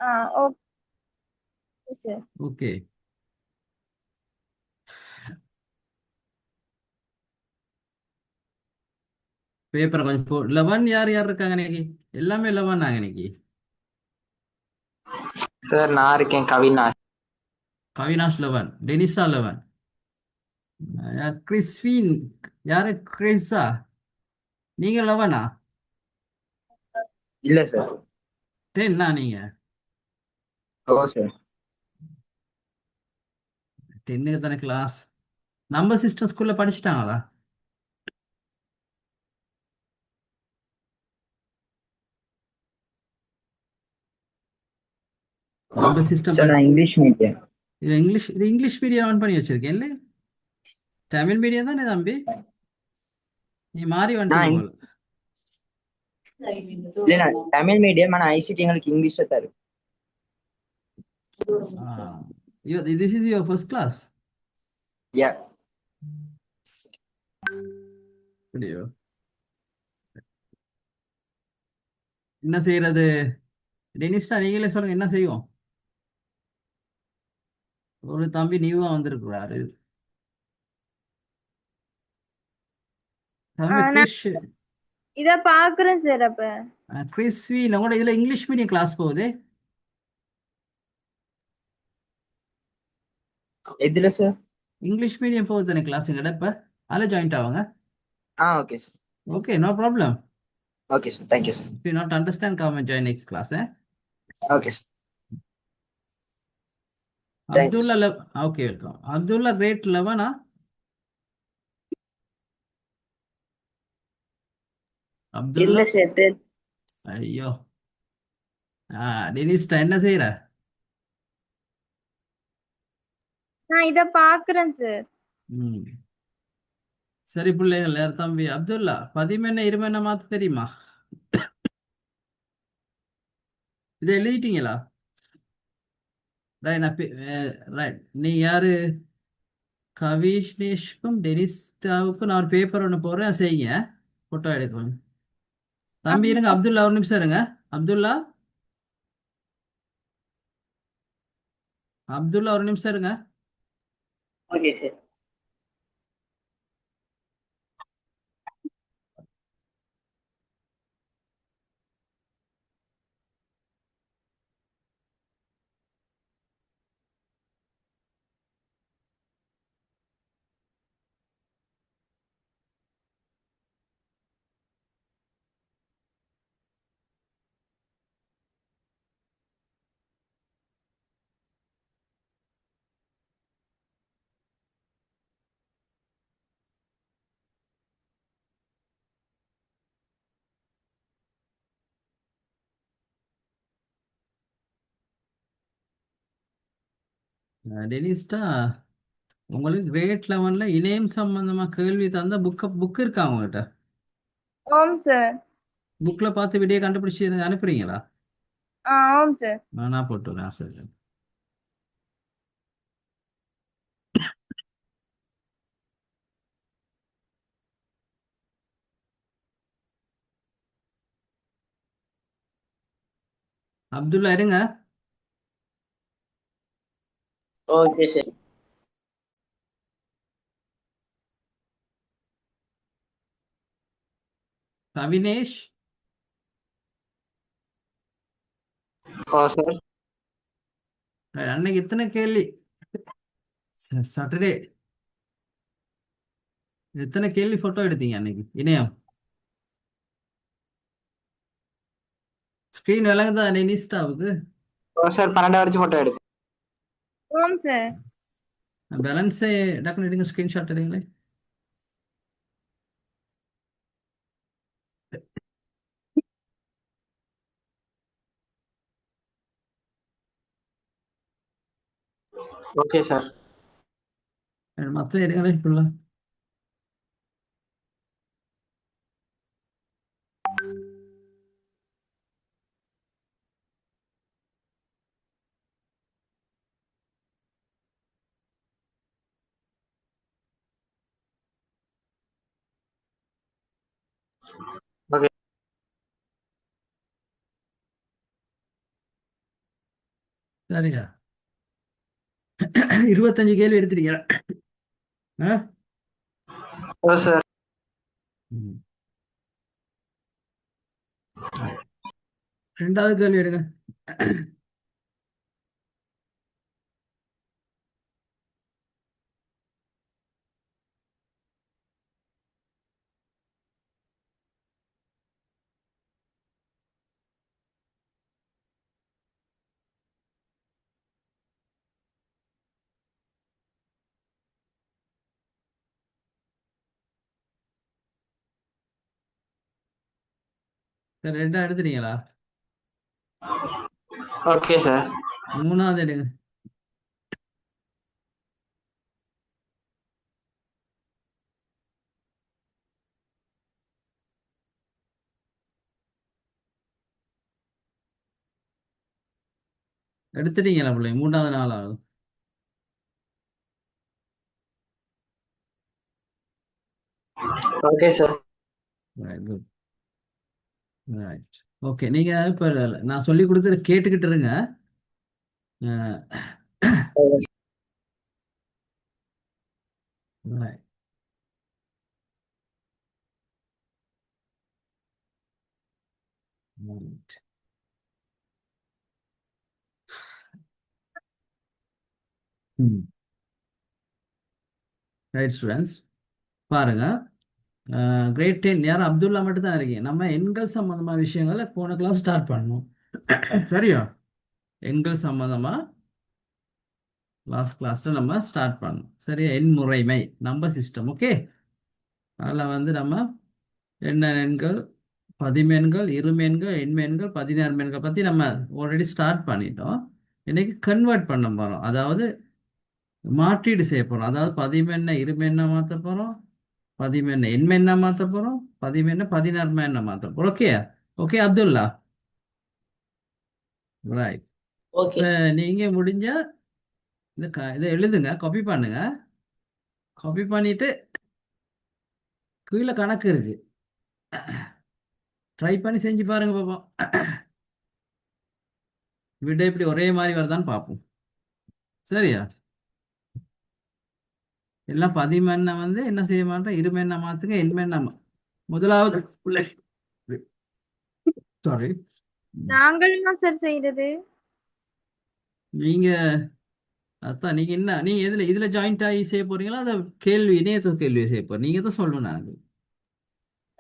Okay sir. Okay. பேப்பரை கொஞ்சம் 11 யார் யார் இருக்காங்க இன்னைக்கு? எல்லாமே 11 நாங்க இன்னைக்கு. சார் நான் இருக்கேன், கவினாஷ். கவினாஷ் 11, டெனிஸா 11, கிறிஸ்வின் யாரு? கிறிஸா நீங்க 11ஆ? இல்ல சார். 10 நீங்க? ஓ சார். 10க்கு தானே கிளாஸ். நம்பர் சிஸ்டம் ஸ்கூல்ல படிச்சுட்டாங்களா? நம்பர் சிஸ்டம் சார் நான் இங்கிலீஷ் மீடியம். இது இங்கிலீஷ் மீடியம் ஆன் பண்ணி வச்சிருக்கேன் இல்ல? தமிழ் மீடியம் தானே தம்பி? நீ மாறி வந்துட்டீங்க நான் போல. இல்ல நான் தமிழ் மீடியம், ஆனா ஐசிடி எங்களுக்கு இங்கிலீஷ்ல தான் இருக்கு. This is your first class? யா. அப்படியோ? என்ன செய்யறது? டெனிஸ்டா நீங்களே சொல்லுங்க, என்ன செய்வோம்? ஒரு தம்பி நியூவா வந்திருக்கிறாரு. தம்பி நான் கிறிஷ். இத பாக்குறேன் சார். அப்ப கிறிஸ்வி உங்களோட இதுல இங்கிலீஷ் மீடியம் கிளாஸ் போகுது. எதுல சார்? இங்கிலீஷ் மீடியம் போகுது தானே கிளாஸுங்கட இப்ப? அதில் ஜாயின்ட் ஆவாங்க. Okay sir. Okay, no problem. Okay sir, thank you sir. If you not understand, come and join next class. Okay sir, thank you Abdullah, sir. okay, welcome. Abdullah, grade 11, இல்ல Abdullah. Sir. ஐயோ. டெனிஸ்டா என்ன செய்யற? நான் இத பாக்குறேன் சார். ம், சரி பிள்ளைகள். தம்பி அப்துல்லா, 10 20 மாத்த தெரியுமா? இதை எழுதிட்டீங்களா? ரைட். நீ யாரு? கவிஷ்னேஷ்க்கும் டெனிஸ்டாவுக்கும் நான் ஒரு பேப்பர் ஒன்று போடுறேன், செய்யுங்க. போட்டோ எடுக்கணும். தம்பி இருங்க, அப்துல்லா ஒரு நிமிஷம் இருங்க. அப்துல்லா, அப்துல்லா ஒரு நிமிஷம் இருங்க. Okay sir. டெனிஸ்டா, உங்களுக்கு கிரேட் 11ல இணையம் சம்பந்தமா கேள்வி தந்த புக் இருக்கா உங்ககிட்ட? ஓம் சார். புக்ல பார்த்து விடிய கண்டுபிடிச்சு எனக்கு அனுப்புறீங்களா? ஓம் சார். நான் போட்டுறேன். சரி. அப்துல்லா இருங்க. Okay sir. கவினேஷ். ஓ சார். அன்னைக்கு இத்தனை கேள்வி. சாட்டர்டே எத்தனை கேள்வி போட்டோ எடுத்தீங்க அன்னைக்கு இணையம்? ஸ்கிரீன் விளங்குதா டெனிஸ்டாவுக்கு? ஓ சார், 12 வரைக்கும் போட்டோ எடுத்து. ஓம் சார். பேலன்ஸே டக்குனு எடுங்க, ஸ்கிரீன்ஷாட் எடுங்களே. Okay sir. மற்ற எடுங்களே ஃபுல்லா. ஓகே சரியா? 25 கேள்வி எடுத்துட்டீங்களா? ஆ? ஓ சார். ம். Right. 2வது கேள்வி எடுங்க. சரி, 2 எடுத்துட்டீங்களா? Okay sir. 3வது எடுங்க. எடுத்துட்டீங்களா பிள்ளை? 3வது 4வது? Okay sir. Right, good. Right. Okay, நீங்க இப்ப நான் சொல்லி கொடுத்தத கேட்டுக்கிட்டு இருங்க. Right. Right. ரைட் ஸ்டூடெண்ட்ஸ், பாருங்க. கிரேட் 10 யாரும் அப்துல்லா மட்டும் தான் இருக்கீங்க. நம்ம எண்கள் சம்பந்தமான விஷயங்களை போன கிளாஸ் ஸ்டார்ட் பண்ணணும். சரியா? எண்கள் சம்பந்தமா லாஸ்ட் கிளாஸ்ல நம்ம ஸ்டார்ட் பண்ணணும். சரியா? எண் முறைமை, நம்பர் சிஸ்டம். ஓகே, அதில் வந்து நம்ம என்ன எண்கள், பதிமெண்கள், இருமெண்கள், எண்மெண்கள், 16 எண்கள் பற்றி நம்ம ஆல்ரெடி ஸ்டார்ட் பண்ணிட்டோம். இன்னைக்கு கன்வெர்ட் பண்ண போகிறோம், அதாவது மாற்றீடு செய்ய போகிறோம். அதாவது பதிமெண்ணை இருமெண்ணா மாற்ற போகிறோம், பதிமெண்ணை எண்மெண்ணா மாற்ற போகிறோம், பதிமெண்ணை 16 எண்ணை மாற்ற போகிறோம். Okay? Okay Abdullah? Right. Okay இப்போ சார். நீங்கள் முடிஞ்சா இதை எழுதுங்க, காப்பி பண்ணுங்க. காப்பி பண்ணிட்டு கீழே கணக்கு இருக்கு, ட்ரை பண்ணி செஞ்சு பாருங்க பார்ப்போம். விட இப்படி ஒரே மாதிரி வருதான்னு பார்ப்போம். சரியா? எல்லாம் பதிமெண்ணை வந்து என்ன செய்ய மாட்டோம், இருமெண்ணை மாற்றுங்க, எண்மெண்ணை முதலாவது சாரி, நாங்களுமா சார் செய்யறது? நீங்க அதான் நீங்க என்ன, நீங்க இதுல ஜாயிண்ட் ஆகி செய்ய போறீங்களா, அதை கேள்வி இணையத்தை கேள்வி செய்ய போறீங்க? நீங்க தான் சொல்லணும். நான்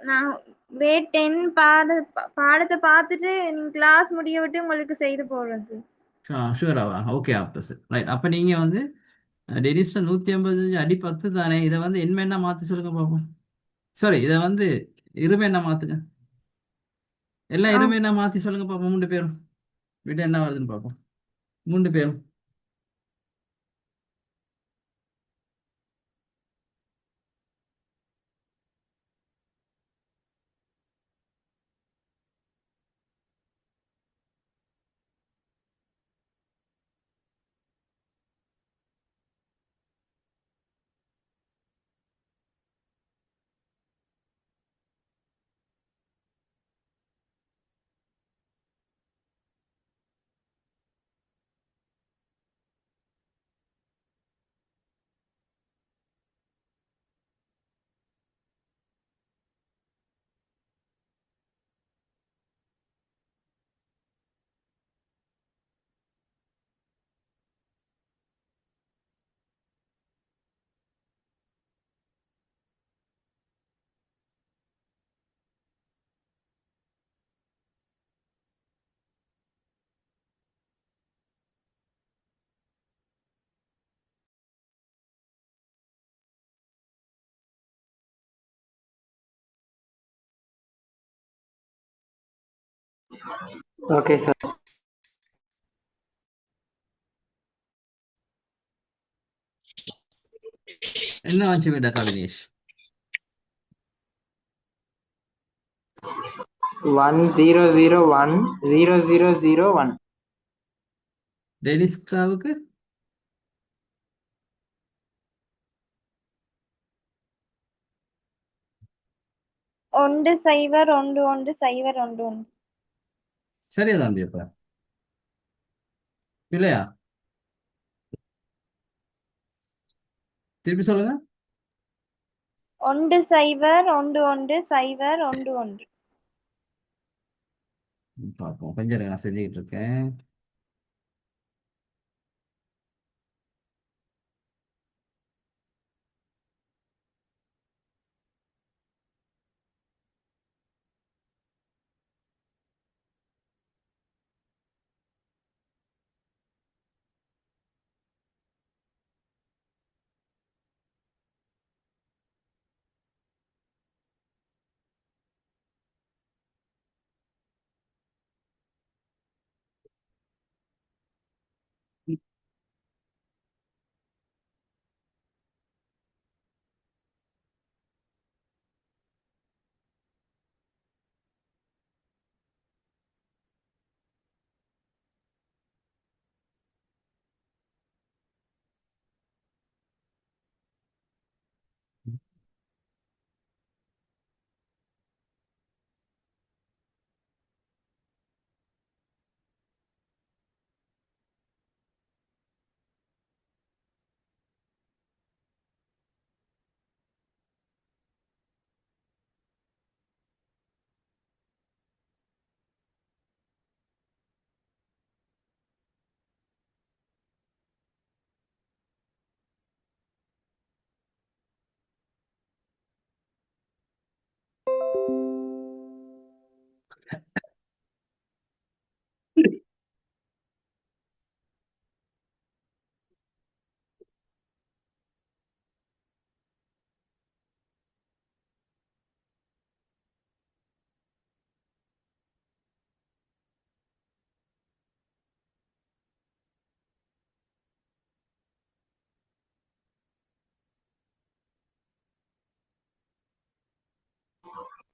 நான் கிரேட் 10 பாடத்தை பார்த்துட்டு நீங்க கிளாஸ் முடிய விட்டு உங்களுக்கு செய்து போடுறேன் சார். ஷூராவா? Okay, after sir. ரைட். அப்ப நீங்க வந்து டெனிஸ்ல 155 அடி 10 தானே, இதை வந்து எண்மெண்ணா மாத்தி சொல்லுங்க பார்ப்போம். சாரி, இதை வந்து இருமெண்ணா மாத்துங்க. எல்லாம் ஆ, இருமெண்ணா மாத்தி சொல்லுங்க பார்ப்போம். 3 பேரும் விட என்ன வருதுன்னு பார்ப்போம். 3 பேரும். Okay sir. என்ன ஆச்சு விட கவினேஷ்? 10010001. டெனிஸ்காவுக்கு ஒன்று சைவர் ஒன்று ஒன்று சைவர் ஒன்று ஒன்று. சரியா தம்பி? அப்ப இல்லையா? திருப்பி சொல்லுங்க. 10111011. பார்ப்போம், கொஞ்சம் இருங்க, நான் செஞ்சுக்கிட்டு இருக்கேன்.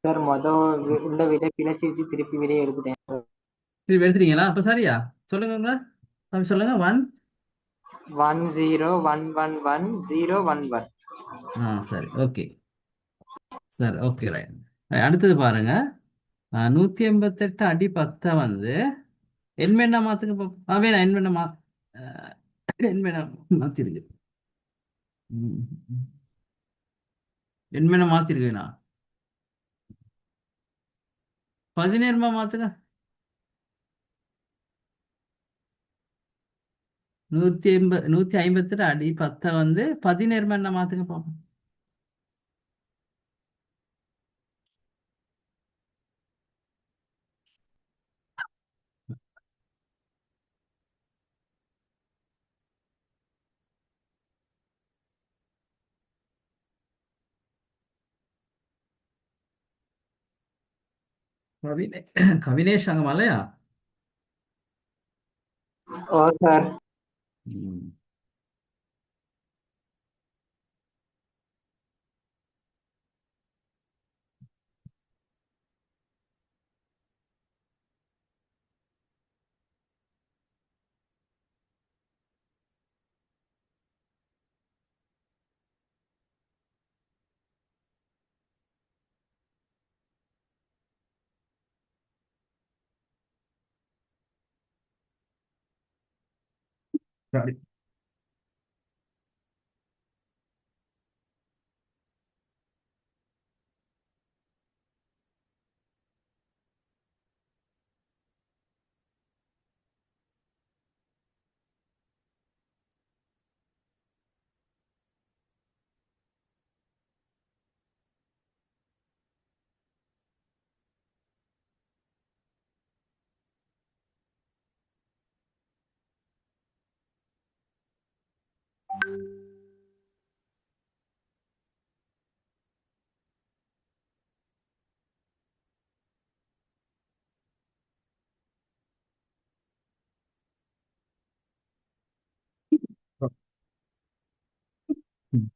சார் உள்ள விட பிழைச்சிருச்சு, திருப்பி வெளியே எடுத்துட்டேன் சார். திருப்பி எடுத்துட்டீங்களா? அப்ப சரியா? சொல்லுங்க, அப்படி சொல்லுங்க. 10111011. சரி, ஓகே. சரி, ஓகே, ரைட். அடுத்தது பாருங்க. 188 அடி 10 வந்து எண்மெண்ணா மாத்துங்க பாப்போம். வேணாம், எண்மெண்ணா மாத்திருக்கு. எண்மெண்ணா மாத்திருக்கு வேணா, 17 மாத்துங்க. 158 அடி 10 வந்து 17 மாத்துங்க பாப்போம். கவினே கவினேஷ் அங்க மலையா? ஓ சார். ம். சரி. ம்.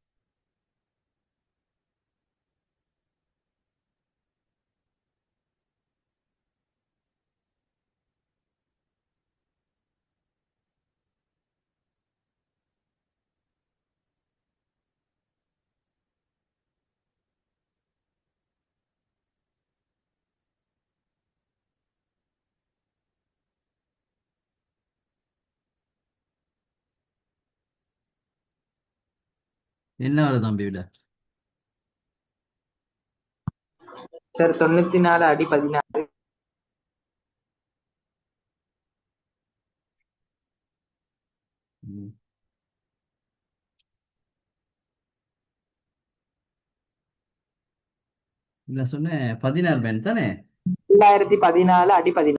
என்ன வருது தம்பி விட? சார் 94 அடி 16. ம். இல்ல சொன்னேன் 16 மேன் தானே? 2014 அடி 16.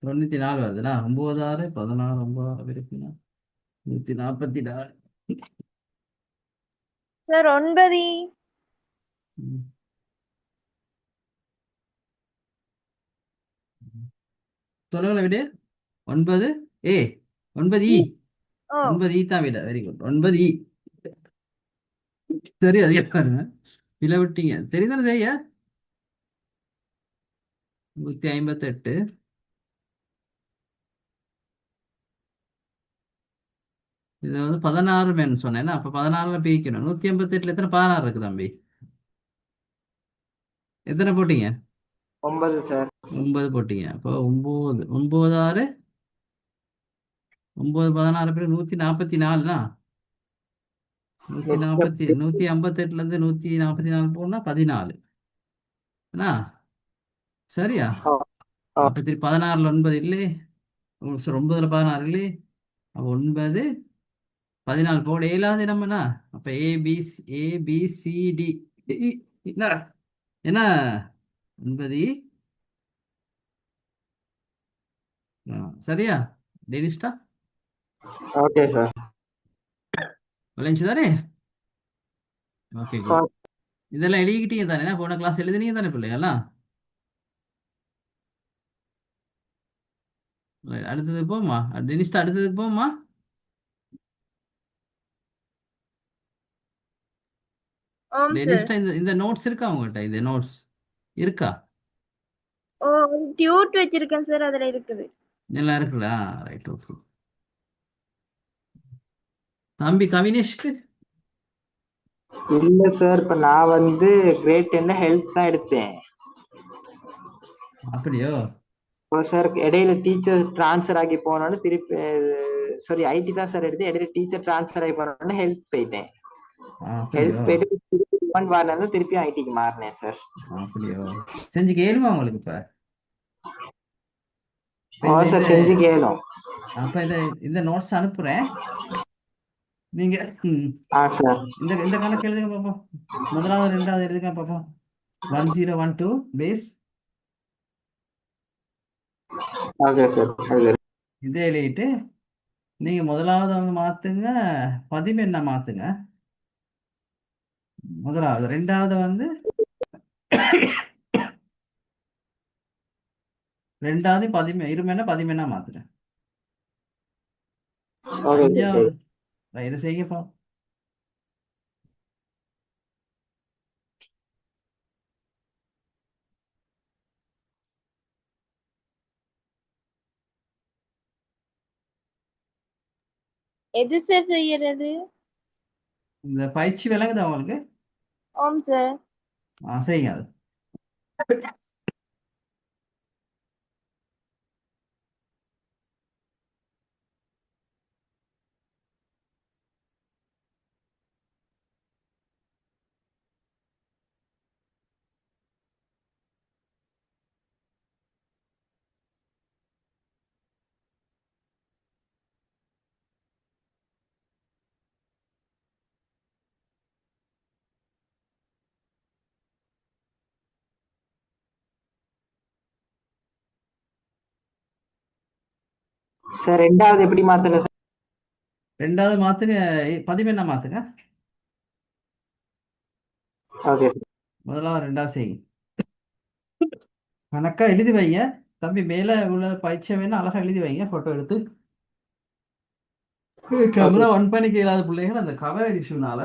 94 வருதுண்ணா. 96 16 9 இருக்குண்ணா. 144. சார் 9. ம். சொல்லுங்களேன் விடு. 9 ஏ 9 இ. ஓ 9 இ தான் விட. Very good. 9 இ. சரி அதே பாருங்க. வில விட்டீங்க தெரியுதானே செய்ய. 158. இது வந்து 16 மேன் சொன்னேன்னா அப்ப 16ல பிரிக்கணும். 188ல எத்தனை 16 இருக்கு தம்பி? எத்தனை போட்டீங்க? 9 சார். 9 போட்டீங்க. அப்போ 9 9 6 9 16 பேர் 144னா 158ல இருந்து 144 போனா 14 என்ன சரியா? ஆ, ஆ. அப்ப திருப்பி 16ல 9 இல்லை. 9ல 16 இல்லை. அப்போ 9 14 போட இயலாது நம்மனா. அப்ப ஏபிசிடி என்ன என்ன 9 சரியா டெனிஸ்டா? Okay sir. விளைஞ்சு தானே? ஓகே ஆ, குட். இதெல்லாம் எழுதிக்கிட்டீங்க தானே? போன கிளாஸ் எழுதுனீங்க தானே பிள்ளைகளா? அடுத்தது போமா டெனிஸ்டா, அடுத்ததுக்கு போமா. ஓம் சார். டெனிஸ்டா இந்த இந்த நோட்ஸ் இருக்கா உங்கள்கிட்ட? இந்த நோட்ஸ் இருக்கா? ஓ டியூட் வச்சிருக்கேன் சார், அதுல இருக்குது. எல்லாம் இருக்குல்ல? Right okay. தம்பி கவினேஷ்க்கு இல்ல சார். இப்ப நான் வந்து கிரேட் 10 ஹெல்த் தான் எடுத்தேன். அப்படியோ? சார் இடையில டீச்சர் டிரான்ஸ்ஃபர் ஆகி போனோன்னு திருப்பி, சாரி ஐடி தான் சார் எடுத்து. இடையில டீச்சர் டிரான்ஸ்ஃபர் ஆகி போனோன்னு ஹெல்த் போயிட்டேன். ஹெல்த் அப்படியோ? போயிட்டு திருப்பி வரணும், திருப்பி ஐடிக்கு மாறினேன் சார். அப்படியோ? செஞ்சு கேளுமா உங்களுக்கு இப்ப? இப்ப ஓ இந்த சார், இந்த செஞ்சு கேளும். அப்ப இந்த இந்த நோட்ஸ் அனுப்புறேன். நீங்க ஆ சார். இந்த இந்த கணக்கு எழுதுங்க பாப்போம். முதலாவது ரெண்டாவது எழுதுங்க பாப்போம். 1012 பேஸ் ஓகே சார். இதை எழுதிட்டு நீங்க முதலாவது வந்து மாத்துங்க. பதிமெண்ணா மாத்துங்க முதலாவது. ரெண்டாவது வந்து ரெண்டாவது இருமெண்ணா பதிமெண்ணா மாத்துங்க. Okay sir. அஞ்சாவது இதை செய்யப்போ. எது சார் செய்யறது? இந்த பயிற்சி விளங்குதா உங்களுக்கு? ஓம் சார். செய்யுங்க அது. சார் ரெண்டாவது எப்படி மாத்தணும் சார்? ரெண்டாவது மாத்துங்க. பதிமெண்ணா மாத்துங்க. Okay sir. முதலாவது ரெண்டாவது செய்யுங்க. கணக்கா எழுதி வைங்க தம்பி. மேல உள்ள பயிற்சியை வேணா அழகா எழுதி வைங்க போட்டோ எடுத்து. ஓகே. கேமரா ஒன் பண்ணிக்க இயலாத பிள்ளைகள் அந்த கவர் இஷ்யூனால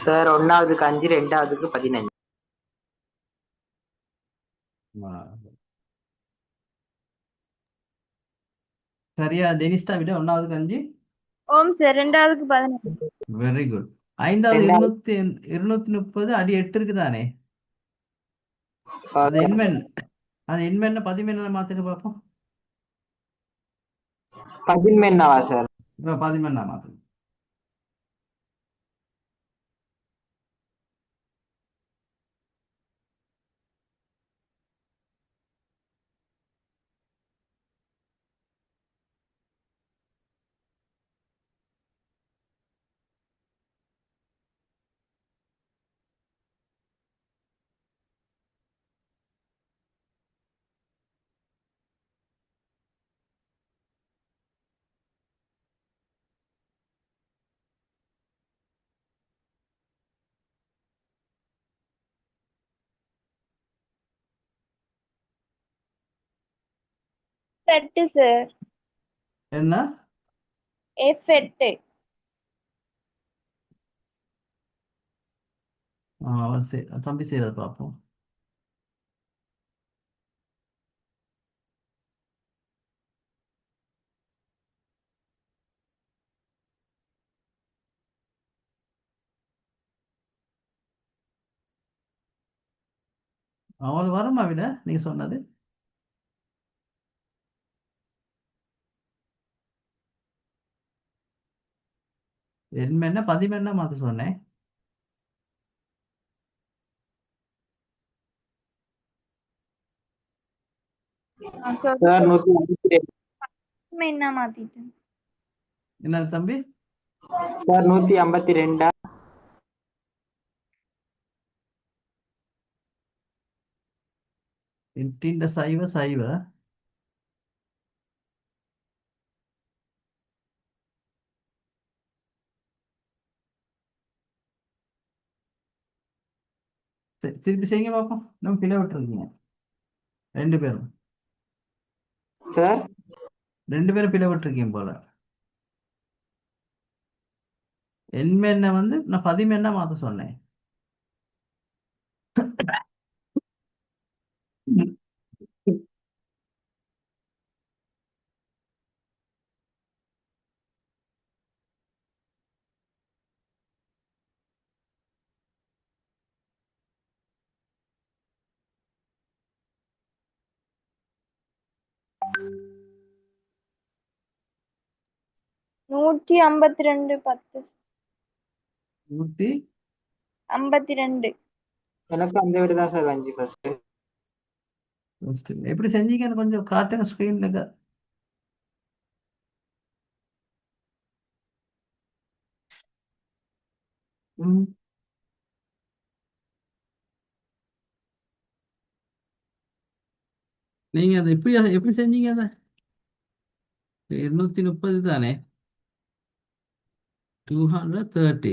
சார் ஒன்னாவதுக்கு 5, ரெண்டாவதுக்கு 15. சரியா டெனிஸ்டா விட ஒன்னாவதுக்கு 5. ஓம் சார். ரெண்டாவதுக்கு 15. Very good. ஐந்தாவது ரெண்டாவது 230 அடி 8 இருக்குதானே? அது எண்மெண். அது எண்மெண்ண பதிமெண்ண மாத்துங்க பார்ப்போம். 11 சார். இப்போ பதிமெண்ணா மாத்துங்க. F8 sir. என்ன? F8. அவர் தம்பி செய்யறத பார்ப்போம். அவங்களுக்கு வருமா விட நீங்க சொன்னது? எண்மெண்ண பதிமெண்ணா மாத்த சொன்னேன். Sir sir 152. என்ன மாத்திட்டேன். என்னது தம்பி? சார் 152. 15 திருப்பி செய்யுங்க பார்ப்போம். நம்ம பிழை விட்டுருக்கீங்க 2 பேரும். சார் 2 பேரும் பிழை விட்டுருக்கீங்க போல. எண்மெண்ண வந்து நான் பதிமெண்ணா மாத்த சொன்னேன். நூற்றி 52 10. 52. எனக்கு அந்த வீடு தான் சார் 5 ஃபர்ஸ்ட். எப்படி செஞ்சீங்கன்னு கொஞ்சம் காட்டுங்க ஸ்கிரீன்ல. நீங்க அதை எப்படி செஞ்சீங்க? அதை 230 தானே? 230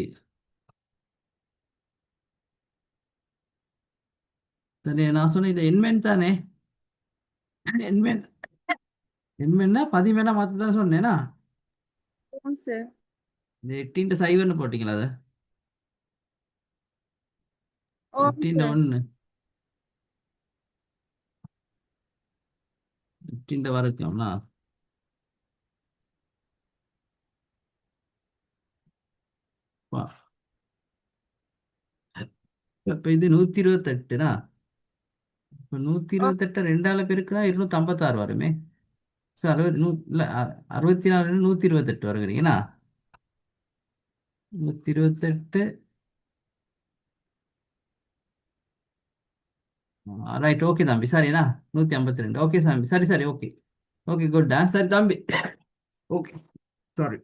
சரி. நான் சொன்னேன் இது எண்மெண் தானே? எண்மெண். எண்மெண்ணா பதிமெண்ணா மாத்த தானே சொன்னேனா? ஓம் சார். இந்த 8 x 0 போட்டீங்களா? அதை ஓம் 8 சார். 1 8 வரைக்கும்னா இப்ப இது 128னா? இப்போ 128 2ஆல பெருக்குனா 256 வருமே. சார் 64 128 வருகிறீங்களா? 128. ரைட். ஓகே தம்பி. சரிண்ணா 152. ஓகே தம்பி. சரி சரி. Okay okay good. சரி தம்பி. Okay sorry.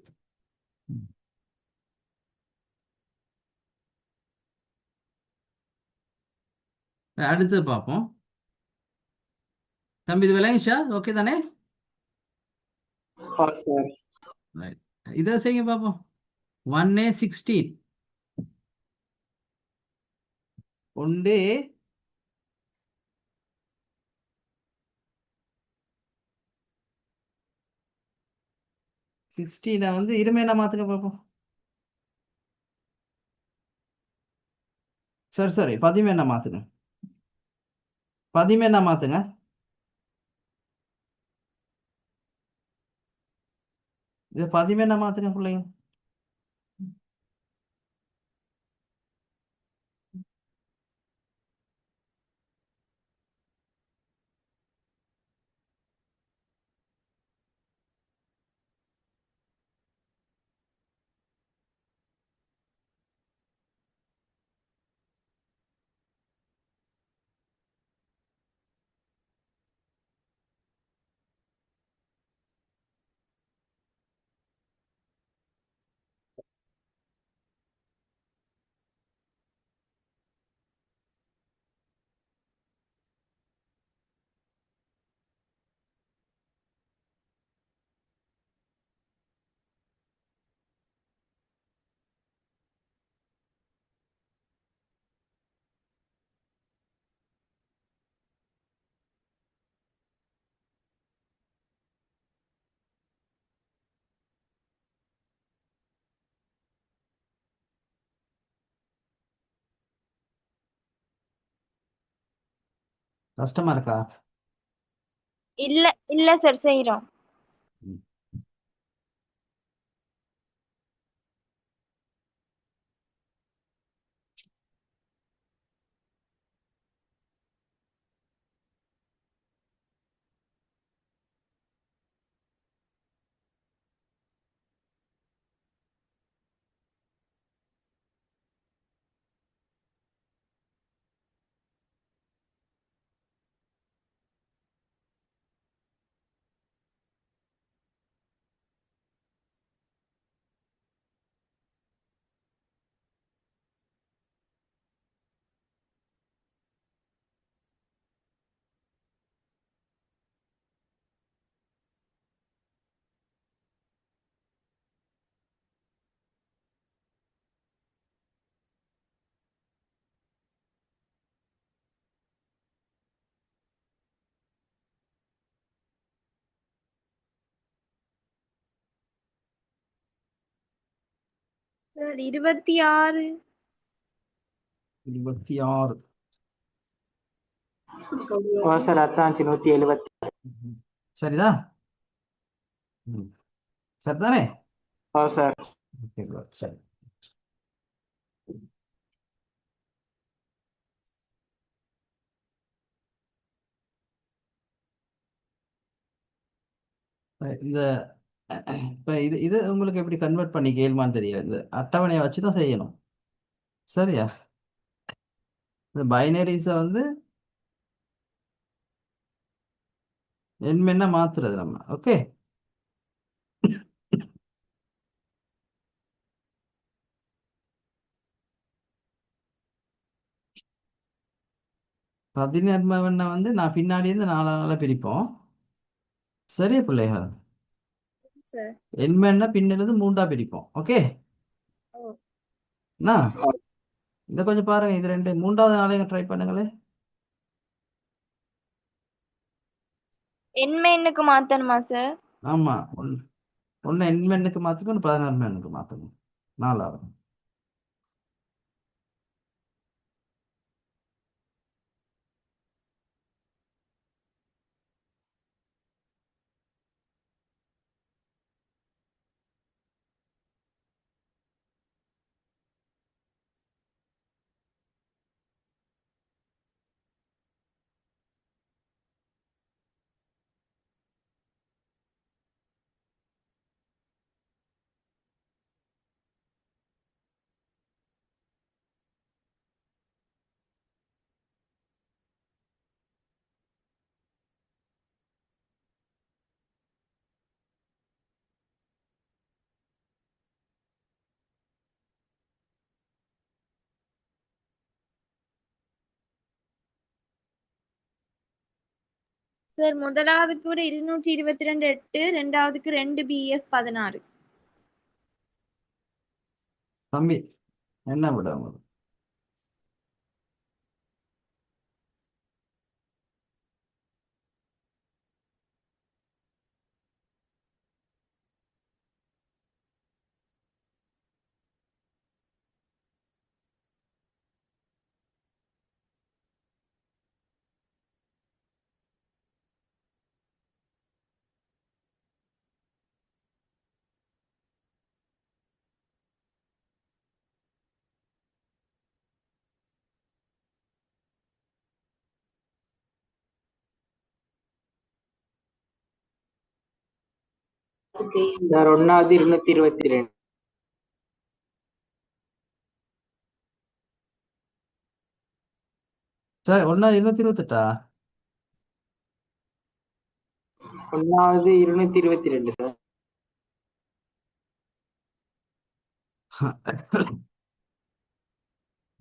அடுத்தது பார்ப்போம். தம்பி இது விளங்கிச்சா? ஓகே தானே? Sir right. இதை செய்யுங்க பார்ப்போம். 1A 16. 1A 16 வந்து இருமையில மாத்துக்க பார்ப்போம். சரி சரி, 11 மாத்துங்க. 11 மாத்துங்க. இது 11 மாத்துங்க பிள்ளைங்க. கஷ்டமா இருக்கா? இல்ல இல்ல சார் செய்றோம். ம். சார் 26. 26. ஓ சார் அதான் 170. ம். சரிதா? ம். சரிதானே? ஓ சார். Okay good. சரி. இந்த இப்போ இது இது உங்களுக்கு எப்படி கன்வெர்ட் பண்ணி கேள்மான்னு தெரியல. இந்த அட்டவணையை வச்சு தான் செய்யணும். சரியா? இந்த பைனரிஸை வந்து எண்மெண்ணா மாத்துறது நம்ம. ஓகே. பதினெண்மவனை வந்து நான் பின்னாடி இருந்து 4 பிரிப்போம். சரியா பிள்ளைகள்? சார். எண்மெண்ணா பின்னிருந்து 3 பிரிப்போம். ஓகே. ஓ. என்ன இதை கொஞ்சம் பாருங்க. இது ரெண்டு மூன்றாவது நாளையும் ட்ரை பண்ணுங்களே. எண்மெண்ணுக்கு மாத்தணுமா சார்? ஆமா, ஒன்று எண்மெண்ணுக்கு மாற்றுங்க, ஒன்று 16 மாற்றுங்க. 4. சார் முதலாவதுக்கு ஒரு 222 8, ரெண்டாவதுக்கு 2 BF 16. தம்பி, என்ன விட உங்களுக்கு? ஓகே சார் ஒன்னாவது 222. சரி, ஒன்னா 228. ஒன்னாவது 222 சார்.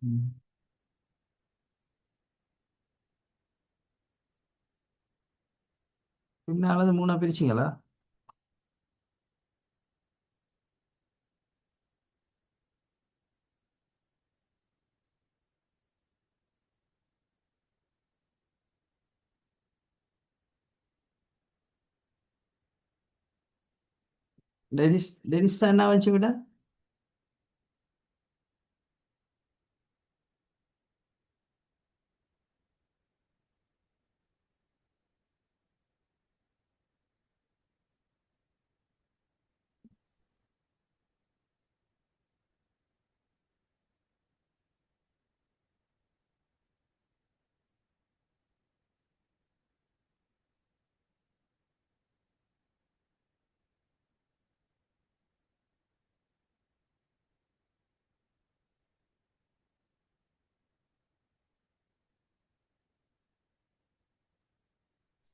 ம். பின்னாலது 3 பிரிச்சிங்களா? டெனிஸ் தான் என்ன வச்சு விட?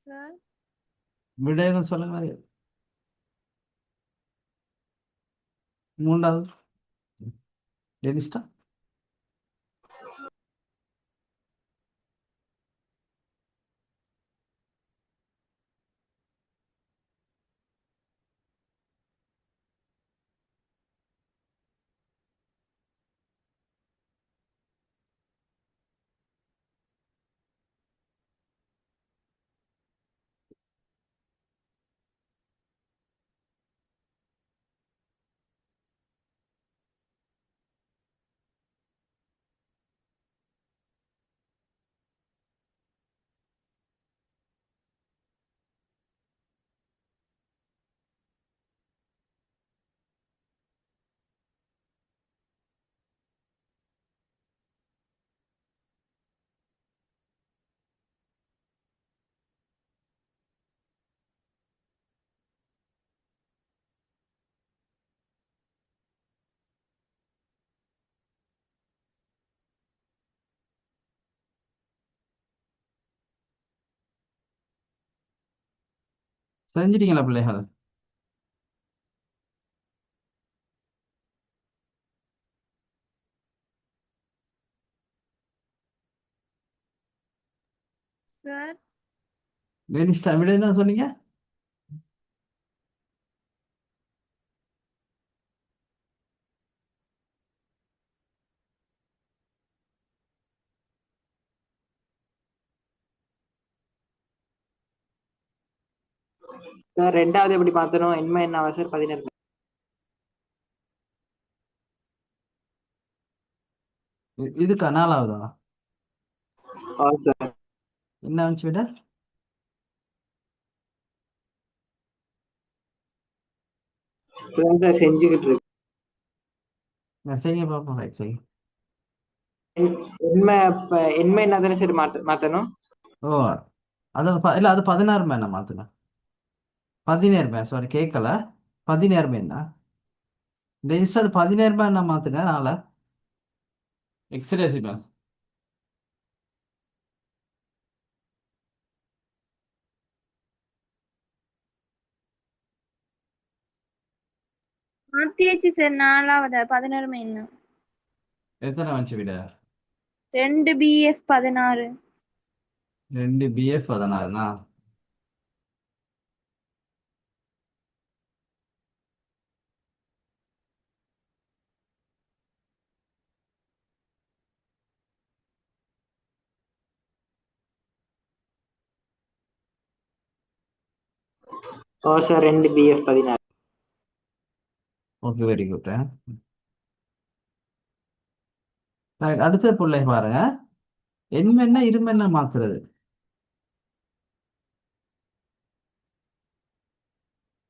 சார். விட எதுவும் சொல்லுங்க. மூன்றாவது டெனிஸ்டா? செஞ்சிட்டீங்களா பிள்ளைகள்? சார். டெனிஸ்டா விட என்ன சொன்னீங்க? சார் ரெண்டாவது எப்படி மாத்தணும்? எண்மை என்ன சார்? 16. இதுக்கா 4வதா? சார் என்ன அனுப்பிச்சு விட? இப்பதான் சார் செஞ்சுக்கிட்டு இருக்கு. செய்ய பார்ப்போம். ரைட், செய்ய. எண்மை எண்மை என்ன தானே சார் மாத்தணும்? ஓ, அது இல்லை, அது 16 என்ன மாற்றணும்? 17 சாரி, கேட்கல. 17 என்ன டெனிஸ்? அது 17 என்ன மாற்றுங்க. நாளை எக்ஸ்ரேசி மேம். மாத்தியாச்சு சார். 4வது 16 என்ன? எத்தனை வந்துச்சு விட? 2 BF 16. 2 BF 16னா? Sir 2 BF 16. Okay, very good. Right, அடுத்த பிள்ளை பாருங்க. எண்மென்ன இருமென்ன மாத்துறது.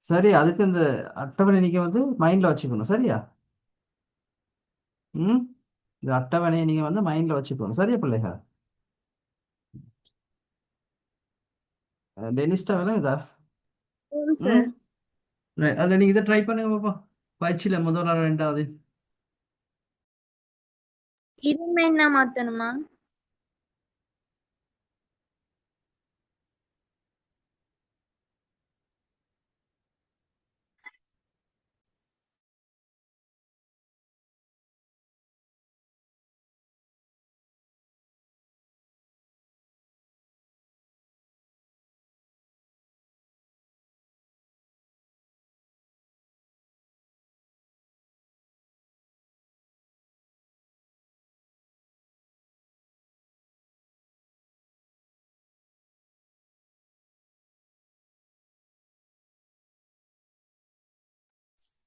சரி, அதுக்கு இந்த அட்டவணை நீங்க வந்து மைண்ட்ல வச்சுக்கணும். சரியா? ம், இந்த அட்டவணையை நீங்க வந்து மைண்ட்ல வச்சுக்கணும். சரியா பிள்ளைங்க? டெனிஸ்டா வேலை இதா? ம், சார். அதில் நீங்கள் இதை ட்ரை பண்ணுங்க பாப்பா. பயிற்சியில் முதல்ல ரெண்டாவது. இருமை என்ன மாத்தணுமா?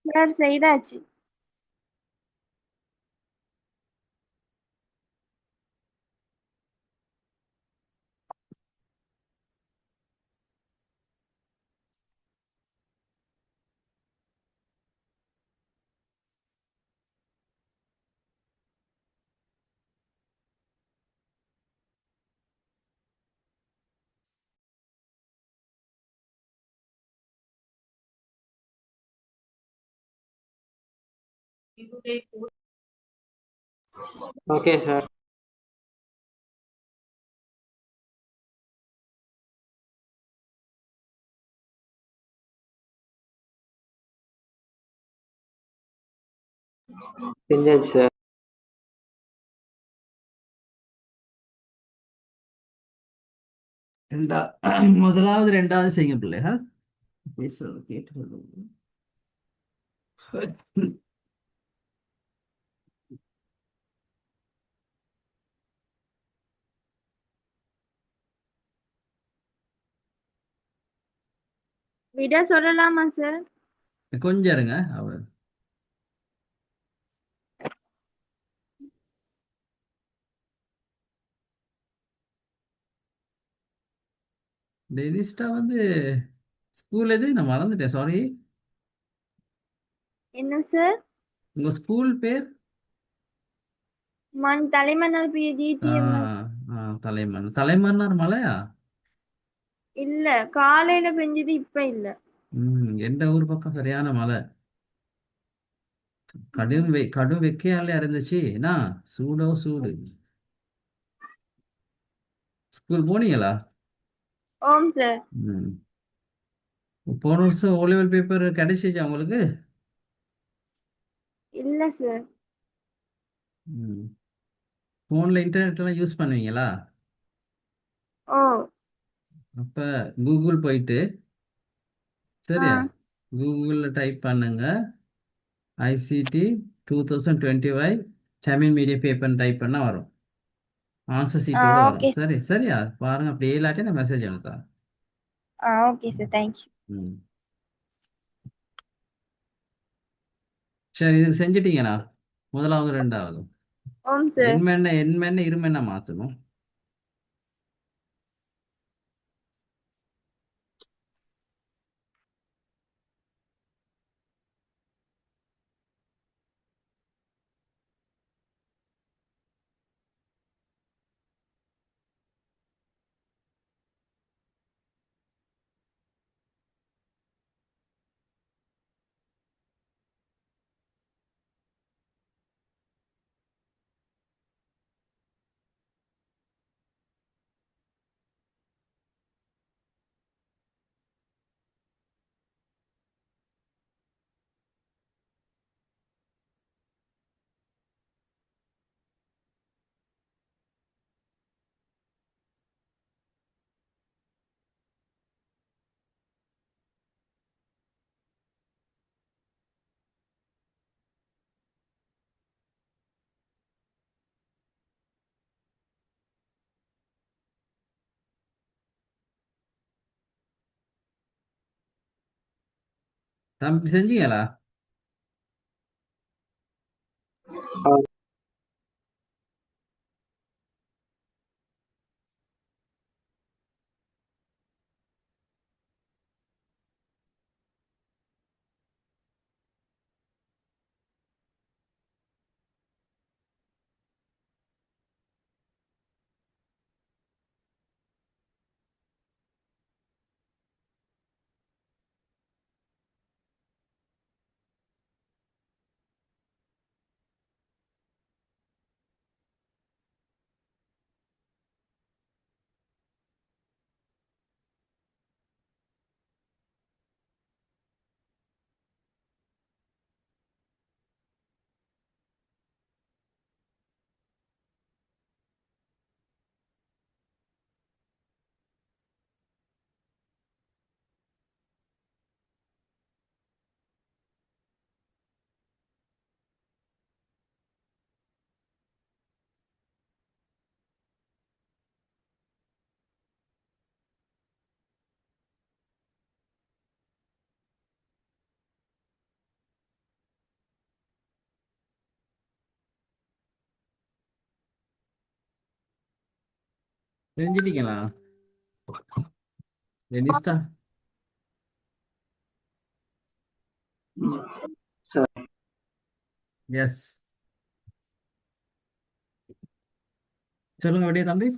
சார் செய்தாச்சு. Okay sir. செஞ்சாச்சு சார். முதலாவது ரெண்டாவது செய்யுங்க பிள்ளைகள். பேசுறது கேட்டு. விட சொல்லலாமா சார்? கொஞ்சம் இருங்க. அவர் டெனிஸ்டா வந்து ஸ்கூல் எது நான் மறந்துட்டேன், சாரி. என்ன சார்? உங்க ஸ்கூல் பேர்? தலைமன்னார் ஆ, பிஜிடிஎம்எஸ். தலைமன். தலைமன்னார் மலையா? இல்ல, காலையில பெஞ்சது, இப்ப இல்ல. எந்த ஊர் பக்கம் சரியான மலை. கடும் வெக்கையால இருந்துச்சு. என்ன சூடோ சூடு. ஸ்கூல் போனீங்களா? ஓம் சார். ம். போன வருஷம் ஓ லெவல் பேப்பர் கிடைச்சிச்சா உங்களுக்கு? இல்ல சார். ஃபோனில் இன்டர்நெட் எல்லாம் யூஸ் பண்ணுவீங்களா? ஓ. அப்ப கூகுள் போயிட்டு, ஆ. சரியா, கூகுளில் டைப் பண்ணுங்க ஐசிடி 2025 தமிழ் மீடியம் பேப்பர்னு டைப் பண்ணால் வரும். ஆன்சர் சீட்டோட வரும். ஓகே. சரி சரியா, பாருங்க. அப்படியே இல்லாட்டி நான் மெசேஜ் அனுப்புறேன். Okay sir, thank you. ம். சரி, இது செஞ்சிட்டீங்களா? முதலாவது ரெண்டாவது ஓம் சார். எண்மெண்ண இருமெண்ண மாற்றணும். தம்பி செஞ்சீங்களா? செஞ்சிட்டீங்களா? ரெனிஸ்டா? Sir yes. சொல்லுங்க அப்படியே தம்பி.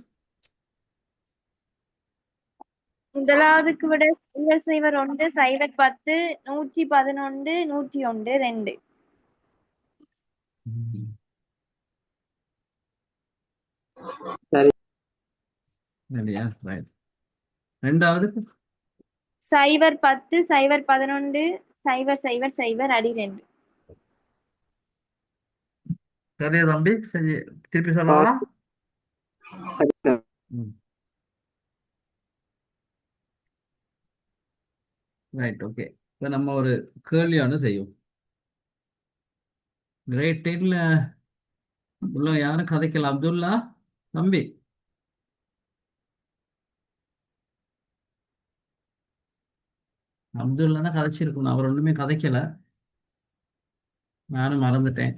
முதலாவதுக்கு விட சைவர் 1 சைவர் 10 111 101 2. சரி இல்லையா? ரைட். ரெண்டாவதுக்கு சைவர் 10 சைவர் 11 சைவர் சைவர் சைவர் அடி 2. சரியா தம்பி? செஞ்சு திருப்பி சொல்லவா? சரி சார். Right, okay. இப்போ நம்ம ஒரு கேள்வி ஒன்று செய்வோம். கிரேட் 10ல உள்ள யாரும் கதைக்கல. அப்துல்லா தம்பி. அப்துல்லானா கதைச்சிருக்கணும். அவர் ஒன்றுமே கதைக்கல. நானும் மறந்துட்டேன்.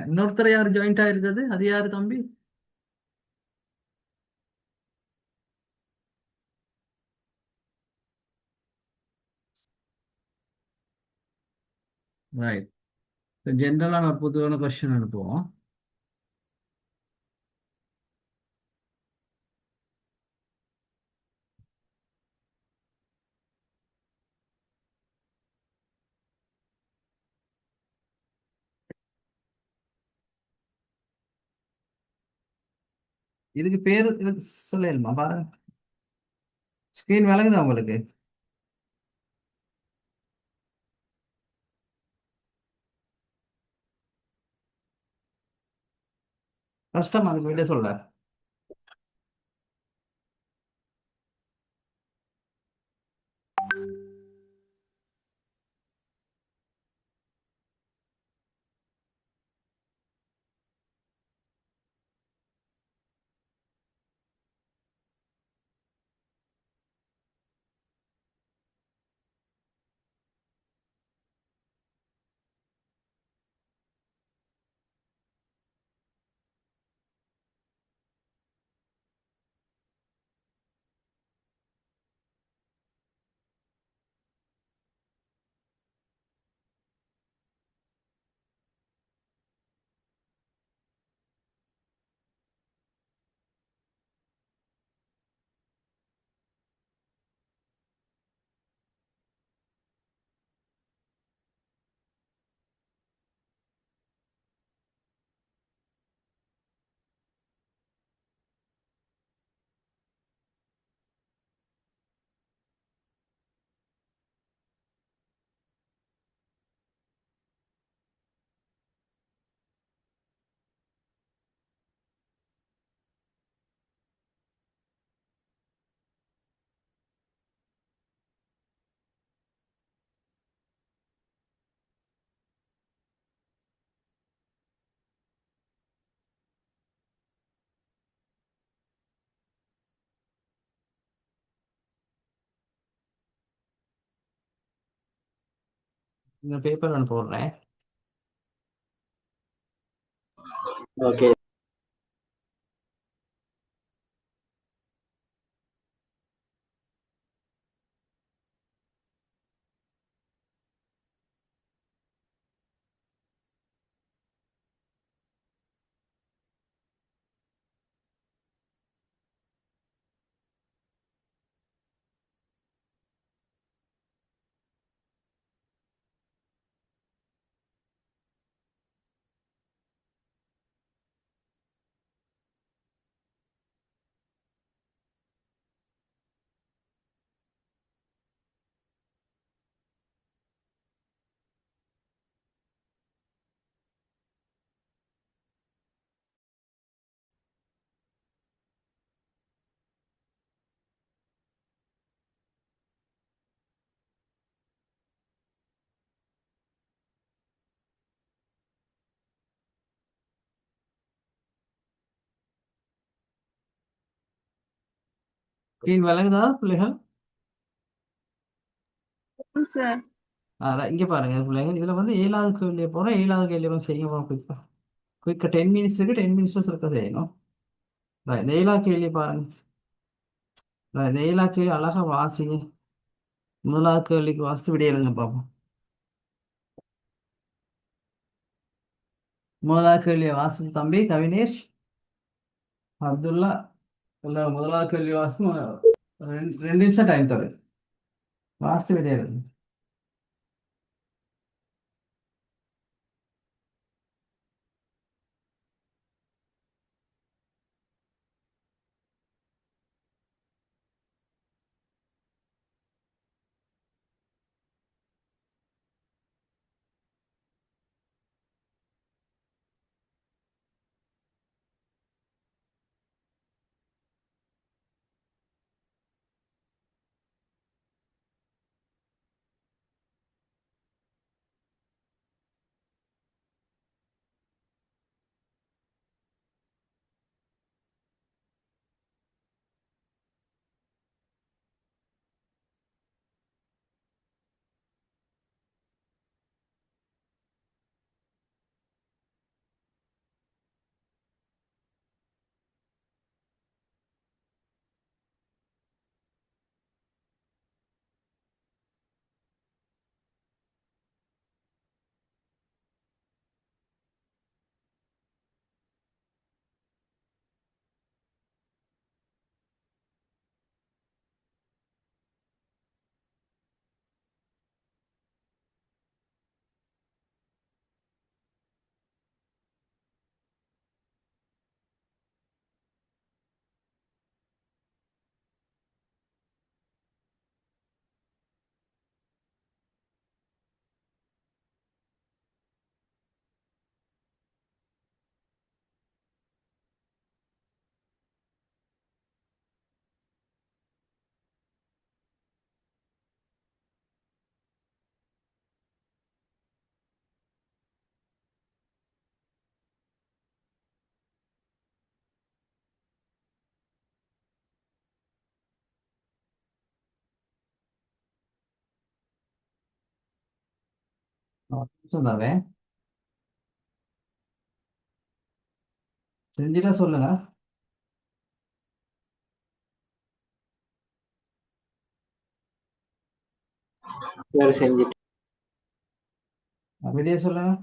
இன்னொருத்தர் யார் ஜாயிண்ட் ஆயிருந்தது? அது யாரு தம்பி? ரைட். ஜென்ரலான ஒரு பொதுவான கொஸ்டின் அனுப்புவோம். இதுக்கு பேரு சொல்லலுமா? பாருங்க, ஸ்கிரீன் விளங்குதா உங்களுக்கு? கஷ்டமா இருக்கு விட சொல்ல. இந்த பேப்பர் நான் போடுறேன். ஓகே ஸ்கிரீன் விளங்குதா பிள்ளைகள்? சார் இங்க பாருங்க பிள்ளைங்க, இதுல வந்து 7வது கேள்வியை போறோம். 7வது கேள்வி செய்ய குயிக்கா குயிக்கா 10 மினிட்ஸ் இருக்கு. 10 மினிட்ஸ் சுருக்க செய்யணும். இந்த 7வது கேள்வி பாருங்க. இந்த 7வது கேள்வி அழகா வாசிங்க. முதலாவது கேள்விக்கு வாசித்து விட எழுதுங்க பார்ப்போம். முதலாவது கேள்வியை வாசிச்சு தம்பி கவினேஷ் அப்துல்லா இல்ல முதலாவது கேள்வி வாசித்து 2 நிமிஷம் டைம் தரேன். வாசித்து விட எழுதுங்க. நிமிஷம் தரேன். செஞ்சுட்டா சொல்லுங்க. சார் செஞ்சுட்டு வெளியே சொல்லுங்க.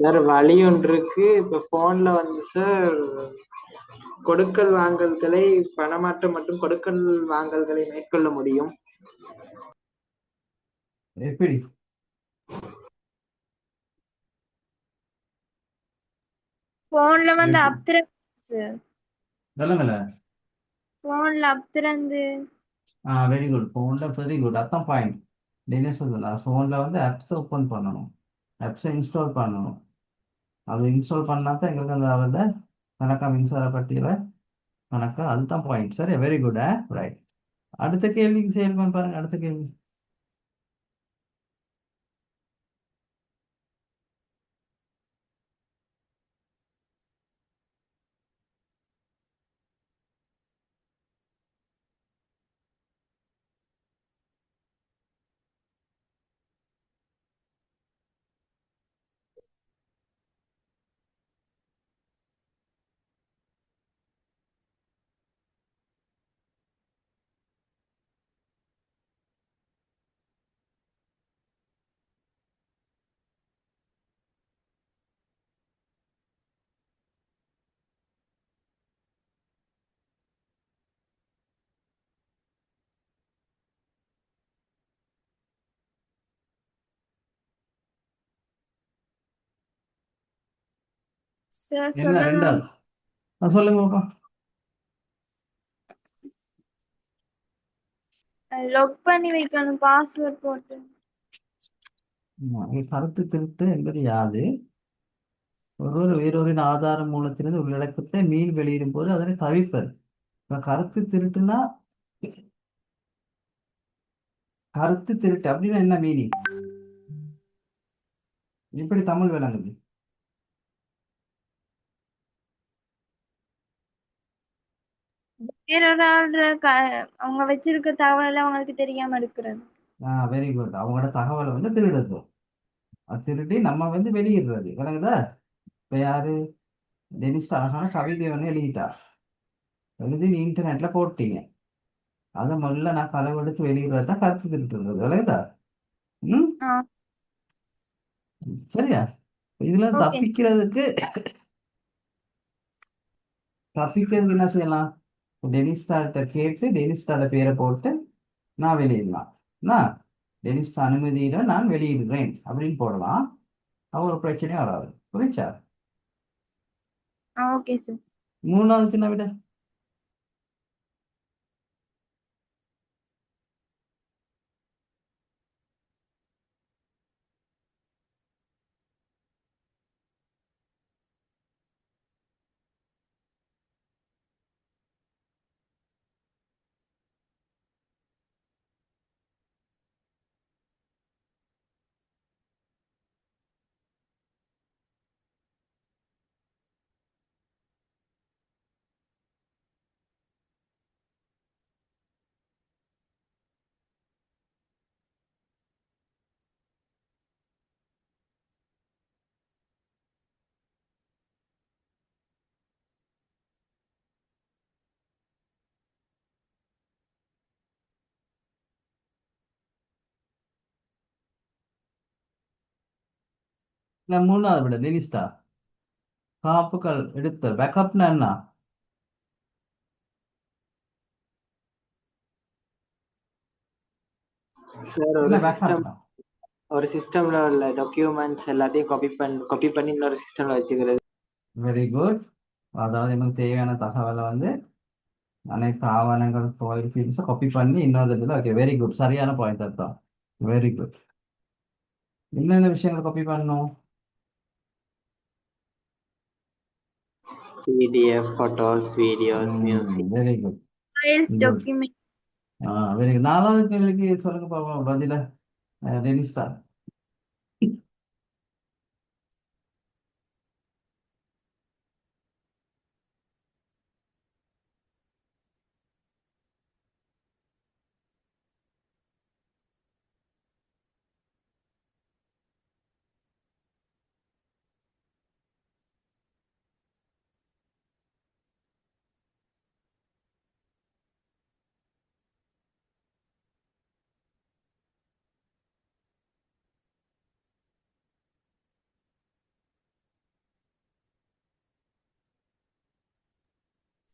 சார் வழி ஒன்று இருக்கு. இப்ப போன்ல வந்து சார் கொடுக்கல் வாங்கல்களை பணமாற்றம் மற்றும் கொடுக்கல் வாங்கல்களை மேற்கொள்ள முடியும். எப்படி? போன்ல வந்து எப்படி அப்திரந்து சொல்லுங்கள. போன்ல அப்திரந்து வெரி குட். ஃபோனில் வெரி குட். அதான் பாயிண்ட். என்ன சொல்லுங்க, ஃபோனில் வந்து ஆப்ஸை ஓப்பன் பண்ணணும், ஆப்ஸை இன்ஸ்டால் பண்ணணும். அது இன்ஸ்டால் பண்ணால் தான் எங்களுக்கு அந்த அவரில் கணக்கா மின்சார பட்டியலை கணக்கா. அதுதான் பாயிண்ட். சரி, வெரி குட். ரைட். அடுத்த கேள்விக்கு செயல்பன் பாருங்க. அடுத்த கேள்வி. சார் என்ன சொல்லுங்க. ரெண்டாவது? சொல்லுங்க பாப்பா. லொக் பண்ணி வைக்கணும் பாஸ்வேர்ட் போட்டு. கருத்து திருட்டு என்பது யாது? ஒருவர் வேறொரு ஆதார மூலத்திலிருந்து உள்ளடக்கத்தை மீள் வெளியிடும் போது அதனை தவிர்ப்பது. இப்ப கருத்து திருட்டுனா, கருத்து திருட்டு அப்படின்னா என்ன மீனிங்? எப்படி தமிழ் விளங்குது? வேறொரு ஆள் அவங்க வச்சிருக்க தகவலை அவங்களுக்கு தெரியாம எடுக்கிறது. Very good. அவங்களோட தகவலை வந்து திருடுறது, அது திருடி நம்ம வந்து வெளியிடுறது. விளங்குதா? இப்போ யாரு? டெனிஸ்ட் அழகான கவிதை ஒன்று எழுதிட்டா, எழுதி நீ இன்டர்நெட்ல போட்டீங்க. அதை முதல்ல நான் களவெடுத்து வெளியிடுறது தான் கருத்து திருட்டுறது. விளங்குதா? ம். ஆ சரியா? இதுல ஓகே தப்பிக்கிறதுக்கு தப்பிக்கிறதுக்கு என்ன செய்யலாம்? டெனிஸ்டார்ட்ட கேட்டு டெனிஸ்டார்ட பேரை போட்டு நான் வெளியிடலாம். நான் டெனிஸ்ட் அனுமதியிட நான் வெளியிடுறேன் அப்படின்னு போடலாம். அவ ஒரு பிரச்சனையும் வராது. புரிச்சா? Okay sir. மூணாவது என்ன விட? இல்ல மூணாவது விட டெனிஸ்டா காப்புகள் எடுத்தல். பேக்கப்னா என்ன? சார் என்ன பேக்கப்னா? ஒரு சிஸ்டம்ல உள்ள டாக்குமெண்ட்ஸ் எல்லாத்தையும் காப்பி பண்ணி இன்னொரு சிஸ்டம்ல வச்சுக்கிறது. Very good. அதாவது நமக்கு தேவையான தகவலை வந்து அனைத்து ஆவணங்கள் ப்ரொஃபைல் ஃபீல்ட்ஸை காப்பி பண்ணி இன்னொரு இதில் ஓகே. வெரி குட், சரியான பாயிண்ட் தான். Very good. என்னென்ன விஷயங்கள் காப்பி பண்ணணும்? PDF, photos, videos, music. Very good. Files good. Document. Very good. நாலாவது கேள்விக்கு சொல்லுங்க பாப்போம் பதில. டெனிஸ்டா.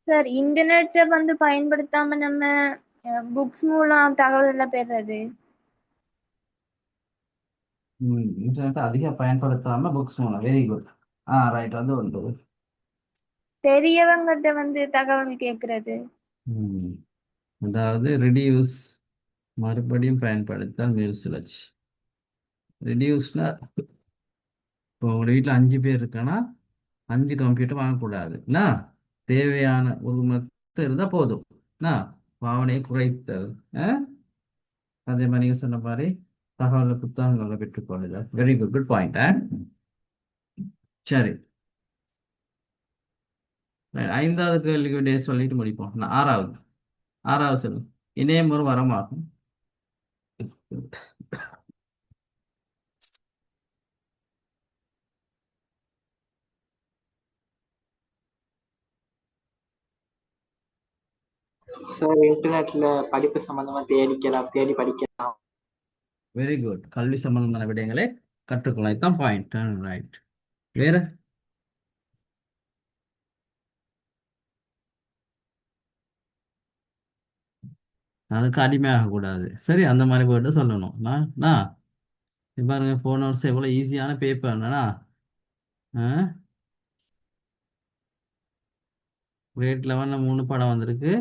சார் இன்டர்நெட்டை வந்து பயன்படுத்தாம நம்ம புக்ஸ் மூலம் தகவல் எல்லாம் பெறுறது. இன்டர்நெட் அதிகம் பயன்படுத்தாம புக்ஸ் மூலம். Very good. ரைட், அது உண்டு. பெரியவங்கிட்ட வந்து தகவல் கேட்கறது. ம், அதாவது ரெடியூஸ், மறுபடியும் பயன்படுத்தல், நிறுத்தலச்சு. ரெடியூஸ்னா இப்போ உங்களோட வீட்டில் 5 பேர் இருக்கான்னா 5 கம்ப்யூட்டர் வாங்கக்கூடாது. என்ன? தேவையான ஒரு மட்டும் இருந்தால் போதும். என்ன? பாவனையை குறைத்தல். அதே மாதிரி நீங்கள் சொன்ன மாதிரி தகவல் புத்தகங்களை பெற்றுக்கொள்ளுதல். Very good, good point. சரி, right. 5வது கேள்விக்கு டே சொல்லிட்டு முடிப்போம். நான் ஆறாவது சொல்லு. இணையம் ஒரு வரமாகும். சார் இன்டர்நெட்ல படிப்பு சம்பந்தமா தேடி படிக்கலாம். Very good. கல்வி சம்பந்தமான விடயங்களை கற்றுக்கொள்ளலாம். இதுதான் பாயிண்ட். ரைட். வேற? அதுக்கு அடிமையாக கூடாது. சரி, அந்த மாதிரி போயிட்டு சொல்லணும். நான் இப்ப பாருங்க, போன வருஷம் எவ்வளோ ஈஸியான பேப்பர் என்னன்னா, கிரேட் 11ல் 3 படம் வந்திருக்கு.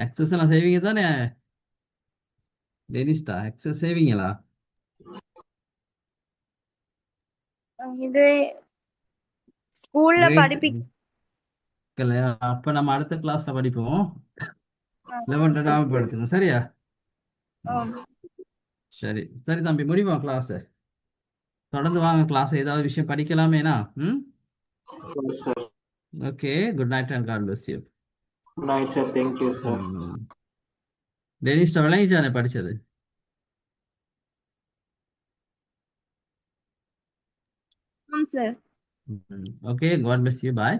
எக்ஸஸ் எல்லாம் செய்வீங்க தானே டெனிஸ்டா? எக்ஸஸ் செய்வீங்களா? இது ஸ்கூல்ல கிரேட் இல்லையா? அப்ப நம்ம அடுத்த கிளாஸ்ல படிப்போம். 11 ஞாபகப்படுத்துங்க. சரியா? சரி சரி தம்பி, முடிப்போம் கிளாஸ். தொடர்ந்து வாங்க கிளாஸ். ஏதாவது விஷயம் படிக்கலாமேனா? Sir okay. Good night and god bless you. Right sir, thank you sir. Dennis விளங்கிச்சானே படிச்சது? ஆமாம் sir. Okay, god bless you, bye.